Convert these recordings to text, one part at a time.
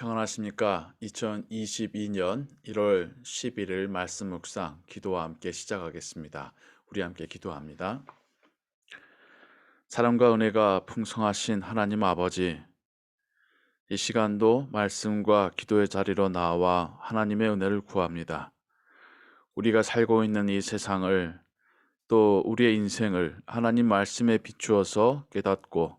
평안하십니까? 2022년 1월 11일 말씀 묵상 기도와 함께 시작하겠습니다. 우리 함께 기도합니다. 사랑과 은혜가 풍성하신 하나님 아버지, 이 시간도 말씀과 기도의 자리로 나와 하나님의 은혜를 구합니다. 우리가 살고 있는 이 세상을 또 우리의 인생을 하나님 말씀에 비추어서 깨닫고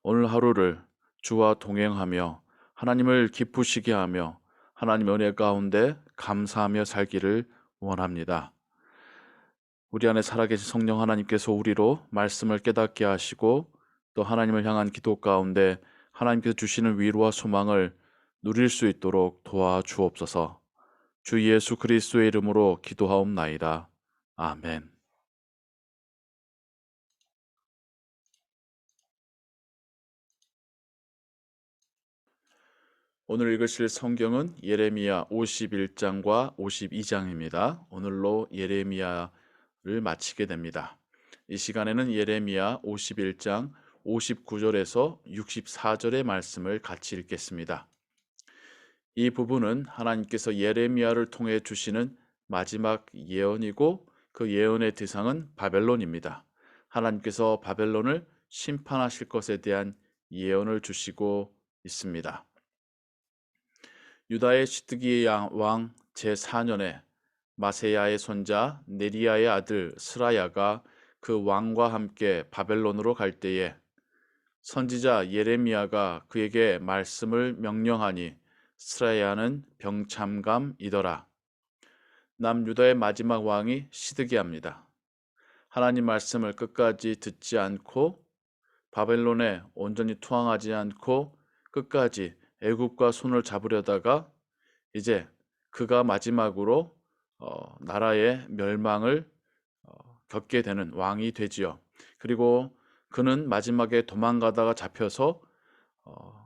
오늘 하루를 주와 동행하며 하나님을 기쁘시게 하며 하나님 은혜 가운데 감사하며 살기를 원합니다. 우리 안에 살아계신 성령 하나님께서 우리로 말씀을 깨닫게 하시고 또 하나님을 향한 기도 가운데 하나님께서 주시는 위로와 소망을 누릴 수 있도록 도와주옵소서. 주 예수 그리스도의 이름으로 기도하옵나이다. 아멘. 오늘 읽으실 성경은 예레미야 51장과 52장입니다. 오늘로 예레미야를 마치게 됩니다. 이 시간에는 예레미야 51장 59절에서 64절의 말씀을 같이 읽겠습니다. 이 부분은 하나님께서 예레미야를 통해 주시는 마지막 예언이고 그 예언의 대상은 바벨론입니다. 하나님께서 바벨론을 심판하실 것에 대한 예언을 주시고 있습니다. 유다의 시드기야 왕 제4년에 마세야의 손자 네리야의 아들 스라야가 그 왕과 함께 바벨론으로 갈 때에 선지자 예레미야가 그에게 말씀을 명령하니 스라야는 병참감이더라. 남유다의 마지막 왕이 시드기야입니다. 하나님 말씀을 끝까지 듣지 않고 바벨론에 온전히 투항하지 않고 끝까지 애굽과 손을 잡으려다가 이제 그가 마지막으로 나라의 멸망을 겪게 되는 왕이 되지요. 그리고 그는 마지막에 도망가다가 잡혀서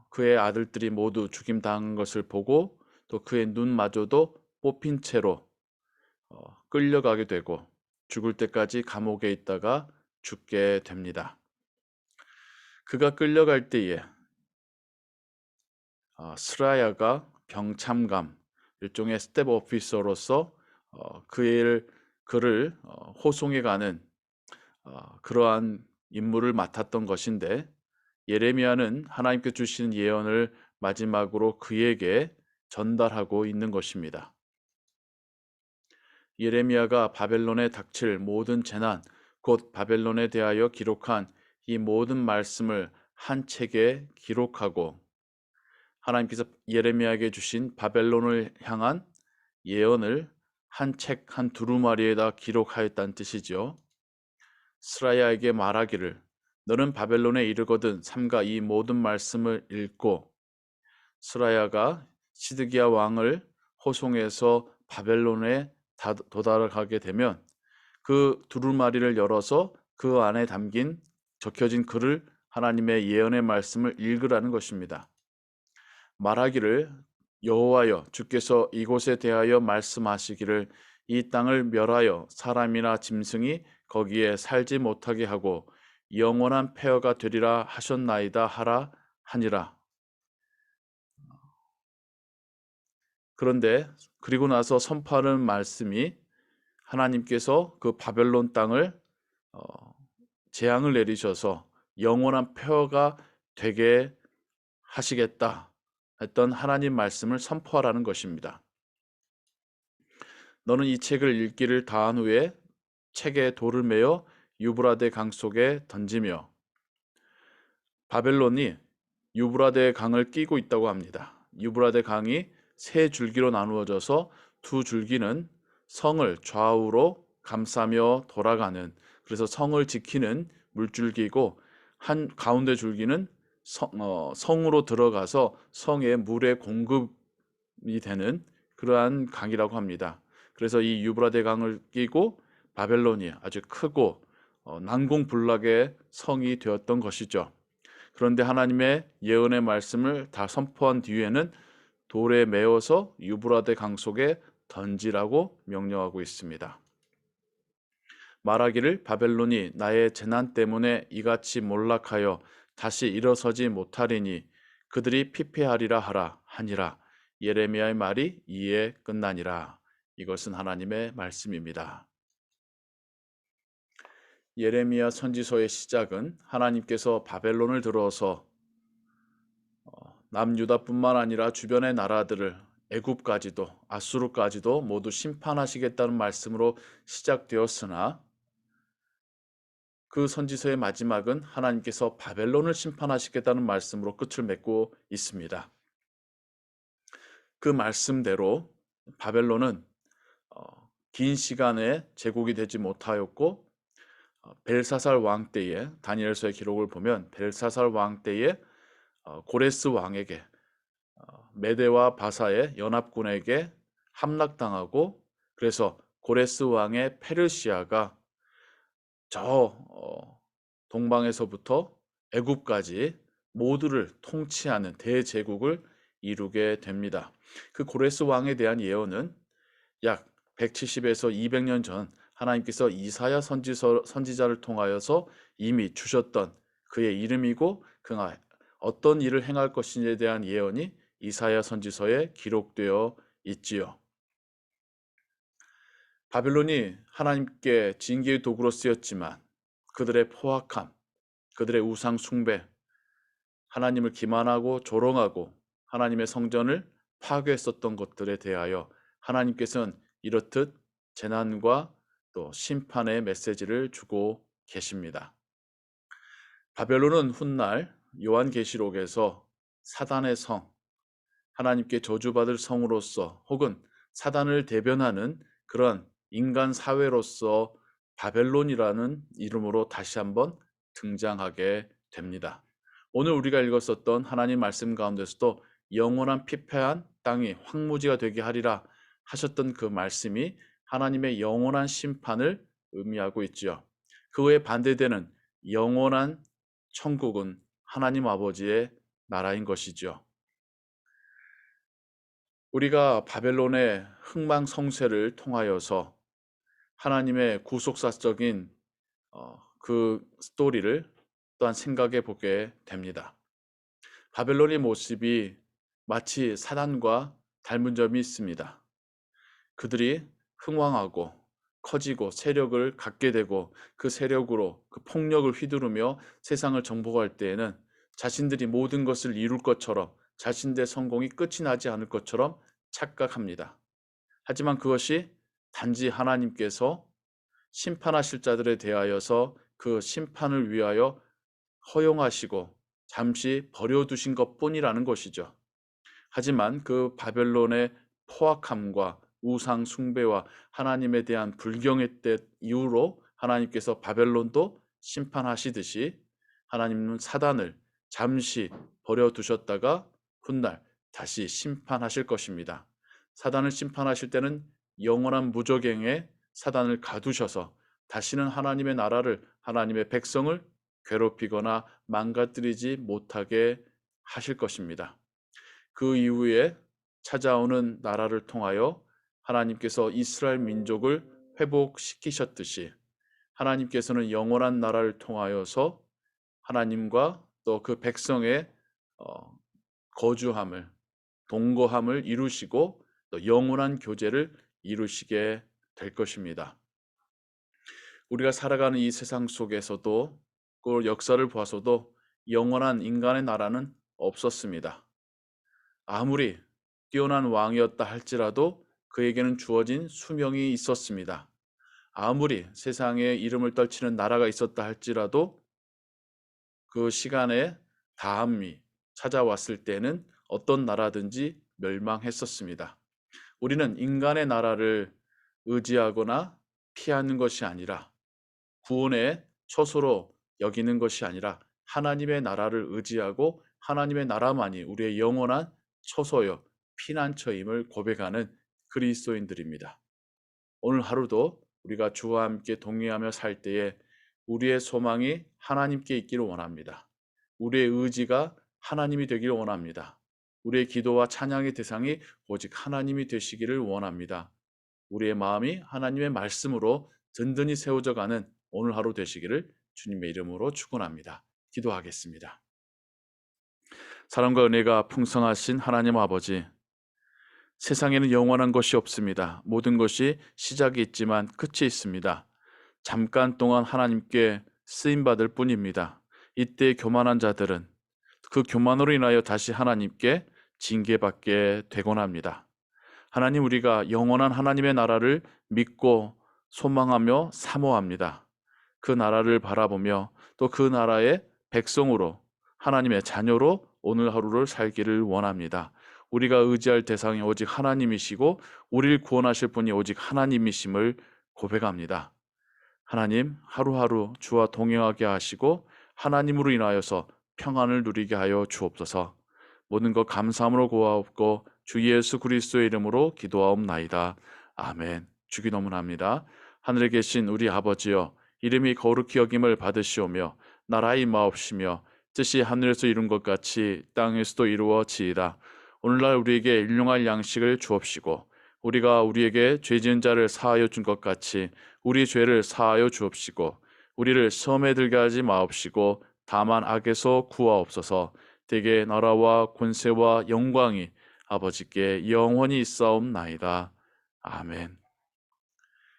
그의 아들들이 모두 죽임당한 것을 보고 또 그의 눈마저도 뽑힌 채로 끌려가게 되고 죽을 때까지 감옥에 있다가 죽게 됩니다. 그가 끌려갈 때에 스라야가 병참감, 일종의 스텝 오피서로서 그를 호송해가는 그러한 임무를 맡았던 것인데 예레미야는 하나님께 주신 예언을 마지막으로 그에게 전달하고 있는 것입니다. 예레미야가 바벨론에 닥칠 모든 재난, 곧 바벨론에 대하여 기록한 이 모든 말씀을 한 책에 기록하고 하나님께서 예레미야에게 주신 바벨론을 향한 예언을 한 책 한 두루마리에다 기록하였다는 뜻이죠. 스라야에게 말하기를 너는 바벨론에 이르거든 삼가 이 모든 말씀을 읽고 스라야가 시드기야 왕을 호송해서 바벨론에 도달하게 되면 그 두루마리를 열어서 그 안에 담긴 적혀진 글을 하나님의 예언의 말씀을 읽으라는 것입니다. 말하기를 여호와여 주께서 이곳에 대하여 말씀하시기를 이 땅을 멸하여 사람이나 짐승이 거기에 살지 못하게 하고 영원한 폐허가 되리라 하셨나이다 하라 하니라. 그런데 그리고 나서 선포하는 말씀이 하나님께서 그 바벨론 땅을 재앙을 내리셔서 영원한 폐허가 되게 하시겠다 했던 하나님 말씀을 선포하라는 것입니다. 너는 이 책을 읽기를 다한 후에 책에 돌을 메어 유브라데 강 속에 던지며 바벨론이 유브라데 강을 끼고 있다고 합니다. 유브라데 강이 세 줄기로 나누어져서 두 줄기는 성을 좌우로 감싸며 돌아가는, 그래서 성을 지키는 물줄기이고 한 가운데 줄기는 성으로 들어가서 성에 물의 공급이 되는 그러한 강이라고 합니다. 그래서 이 유브라데 강을 끼고 바벨론이 아주 크고 난공불락의 성이 되었던 것이죠. 그런데 하나님의 예언의 말씀을 다 선포한 뒤에는 돌에 메어서 유브라데 강 속에 던지라고 명령하고 있습니다. 말하기를 바벨론이 나의 재난 때문에 이같이 몰락하여 다시 일어서지 못하리니 그들이 피폐하리라 하라 하니라. 예레미야의 말이 이에 끝나니라. 이것은 하나님의 말씀입니다. 예레미야 선지서의 시작은 하나님께서 바벨론을 들어서 남유다뿐만 아니라 주변의 나라들을 애굽까지도 아수르까지도 모두 심판하시겠다는 말씀으로 시작되었으나 그 선지서의 마지막은 하나님께서 바벨론을 심판하시겠다는 말씀으로 끝을 맺고 있습니다. 그 말씀대로 바벨론은 긴 시간에 제국이 되지 못하였고 벨사살 왕 때에 다니엘서의 기록을 보면 벨사살 왕 때에 고레스 왕에게 메대와 바사의 연합군에게 함락당하고 그래서 고레스 왕의 페르시아가 저 동방에서부터 애굽까지 모두를 통치하는 대제국을 이루게 됩니다. 그 고레스 왕에 대한 예언은 약 170에서 200년 전 하나님께서 이사야 선지자를 통하여서 이미 주셨던 그의 이름이고 그가 어떤 일을 행할 것인지에 대한 예언이 이사야 선지서에 기록되어 있지요. 바벨론이 하나님께 징계의 도구로 쓰였지만 그들의 포악함, 그들의 우상 숭배, 하나님을 기만하고 조롱하고 하나님의 성전을 파괴했었던 것들에 대하여 하나님께서는 이렇듯 재난과 또 심판의 메시지를 주고 계십니다. 바벨론은 훗날 요한계시록에서 사단의 성, 하나님께 저주받을 성으로서 혹은 사단을 대변하는 그런 인간 사회로서 바벨론이라는 이름으로 다시 한번 등장하게 됩니다. 오늘 우리가 읽었었던 하나님 말씀 가운데서도 영원한 피폐한 땅이 황무지가 되게 하리라 하셨던 그 말씀이 하나님의 영원한 심판을 의미하고 있지요. 그 외에 반대되는 영원한 천국은 하나님 아버지의 나라인 것이죠. 우리가 바벨론의 흥망성쇠를 통하여서 하나님의 구속사적인 그 스토리를 또한 생각해 보게 됩니다. 바벨론의 모습이 마치 사단과 닮은 점이 있습니다. 그들이 흥왕하고 커지고 세력을 갖게 되고 그 세력으로 그 폭력을 휘두르며 세상을 정복할 때에는 자신들이 모든 것을 이룰 것처럼 자신들의 성공이 끝이 나지 않을 것처럼 착각합니다. 하지만 그것이 단지 하나님께서 심판하실 자들에 대하여서 그 심판을 위하여 허용하시고 잠시 버려두신 것뿐이라는 것이죠. 하지만 그 바벨론의 포악함과 우상 숭배와 하나님에 대한 불경의 때 이후로 하나님께서 바벨론도 심판하시듯이 하나님은 사단을 잠시 버려두셨다가 훗날 다시 심판하실 것입니다. 사단을 심판하실 때는 영원한 무저갱에 사단을 가두셔서 다시는 하나님의 나라를 하나님의 백성을 괴롭히거나 망가뜨리지 못하게 하실 것입니다. 그 이후에 찾아오는 나라를 통하여 하나님께서 이스라엘 민족을 회복시키셨듯이 하나님께서는 영원한 나라를 통하여서 하나님과 또 그 백성의 거주함을 동거함을 이루시고 또 영원한 교제를 이루시게 될 것입니다. 우리가 살아가는 이 세상 속에서도 그 역사를 보아서도 영원한 인간의 나라는 없었습니다. 아무리 뛰어난 왕이었다 할지라도 그에게는 주어진 수명이 있었습니다. 아무리 세상에 이름을 떨치는 나라가 있었다 할지라도 그 시간에 다함이 찾아왔을 때는 어떤 나라든지 멸망했었습니다. 우리는 인간의 나라를 의지하거나 피하는 것이 아니라 구원의 처소로 여기는 것이 아니라 하나님의 나라를 의지하고 하나님의 나라만이 우리의 영원한 처소여 피난처임을 고백하는 그리스도인들입니다. 오늘 하루도 우리가 주와 함께 동행하며 살 때에 우리의 소망이 하나님께 있기를 원합니다. 우리의 의지가 하나님이 되기를 원합니다. 우리의 기도와 찬양의 대상이 오직 하나님이 되시기를 원합니다. 우리의 마음이 하나님의 말씀으로 든든히 세워져 가는 오늘 하루 되시기를 주님의 이름으로 축원합니다. 기도하겠습니다. 사랑과 은혜가 풍성하신 하나님 아버지, 세상에는 영원한 것이 없습니다. 모든 것이 시작이 있지만 끝이 있습니다. 잠깐 동안 하나님께 쓰임받을 뿐입니다. 이때 교만한 자들은 그 교만으로 인하여 다시 하나님께 징계받게 되곤 합니다. 하나님, 우리가 영원한 하나님의 나라를 믿고 소망하며 사모합니다. 그 나라를 바라보며 또 그 나라의 백성으로, 하나님의 자녀로 오늘 하루를 살기를 원합니다. 우리가 의지할 대상이 오직 하나님이시고 우리를 구원하실 분이 오직 하나님이심을 고백합니다. 하나님, 하루하루 주와 동행하게 하시고 하나님으로 인하여서 평안을 누리게 하여 주옵소서. 모든 것 감사함으로 고하옵고 주 예수 그리스도의 이름으로 기도하옵나이다. 아멘. 주기 너무납니다. 하늘에 계신 우리 아버지여, 이름이 거룩히 여김을 받으시오며 나라의 임하옵시며 뜻이 하늘에서 이룬 것 같이 땅에서도 이루어지이다. 오늘날 우리에게 일용할 양식을 주옵시고 우리가 우리에게 죄 지은 자를 사하여 준 것 같이 우리 죄를 사하여 주옵시고 우리를 시험에 들게 하지 마옵시고 다만 악에서 구하옵소서. 대개 나라와 권세와 영광이 아버지께 영원히 있사옵나이다. 아멘.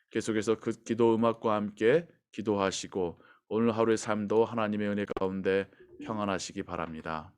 계속해서 그 기도 음악과 함께 기도하시고 오늘 하루의 삶도 하나님의 은혜 가운데 평안하시기 바랍니다.